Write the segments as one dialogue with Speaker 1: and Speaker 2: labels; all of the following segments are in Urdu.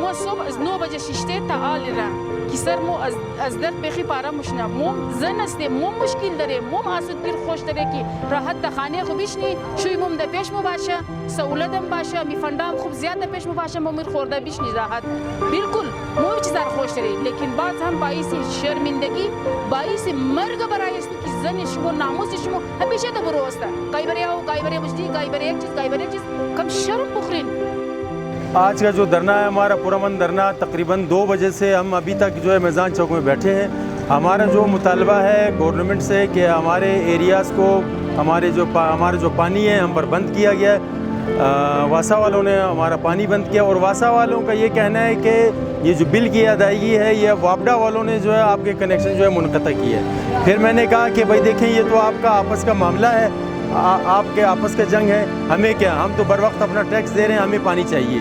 Speaker 1: مو صبح از 9 بجه شیشته تعال را کی سر مو از در بخی پارا مشنا مو زن است مو مشکل داره مو آسود گیر خوش داره کی راحت خانه خو بیشنی شوی مم د پیش مو باشه سہولتم باشه می فندام خوب زیاده پیش مو باشه مو میر خورده بیشنی راحت بالکل مو چیزار خوش داره لیکن باز هم باعث شرمندگی باعث مرگ برای است کی زن شما ناموس شما همیشه د برو است کای بری بجلی کای بری ایک چیز کم شرم بخرین.
Speaker 2: آج کا جو دھرنا ہے ہمارا پرامن دھرنا تقریباً 2 بجے سے ہم ابھی تک جو ہے میزان چوک میں بیٹھے ہیں. ہمارا جو مطالبہ ہے گورنمنٹ سے کہ ہمارے ایریاز کو ہمارا جو پانی ہے ہم پر بند کیا گیا ہے. واسا والوں نے ہمارا پانی بند کیا اور واسا والوں کا یہ کہنا ہے کہ یہ جو بل کی ادائیگی ہے یہ وابڈا والوں نے جو ہے آپ کے کنیکشن جو ہے منقطع کیے ہے. پھر میں نے کہا کہ بھائی دیکھیں یہ تو آپ کا آپس کا معاملہ ہے, آپ کے آپس کا جنگ ہے, ہمیں کیا, ہم تو بر وقت اپنا ٹیکس دے رہے ہیں, ہمیں پانی چاہیے.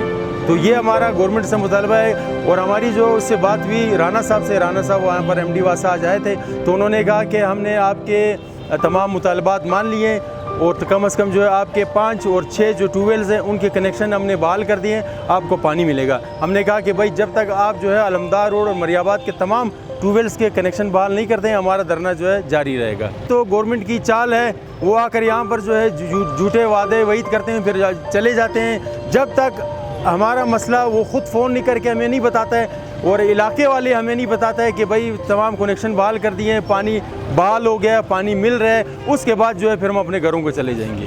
Speaker 2: تو یہ ہمارا گورنمنٹ سے مطالبہ ہے. اور ہماری جو اس سے بات ہوئی رانا صاحب وہاں پر ایم ڈی واسا آج آئے تھے تو انہوں نے کہا کہ ہم نے آپ کے تمام مطالبات مان لیے اور کم از کم جو ہے آپ کے 5 اور 6 جو ٹیوبویلز ہیں ان کے کنیکشن ہم نے بحال کر دیے, آپ کو پانی ملے گا. ہم نے کہا کہ بھائی جب تک آپ جو ہے علمدار روڈ اور مریاباد کے تمام ٹیوبویلز کے کنیکشن بحال نہیں کرتے ہیں ہمارا دھرنا جو ہے جاری رہے گا. تو گورنمنٹ کی چال ہے وہ آ کر یہاں پر جو ہے جھوٹے وعدے وعید کرتے ہیں پھر چلے جاتے ہیں. جب تک ہمارا مسئلہ وہ خود فون نہیں کر کے ہمیں نہیں بتاتا ہے اور علاقے والے ہمیں نہیں بتاتا ہے کہ بھائی تمام کنیکشن بحال کر دیے ہیں, پانی بحال ہو گیا, پانی مل رہا ہے, اس کے بعد جو ہے پھر ہم اپنے گھروں کو چلے جائیں گے.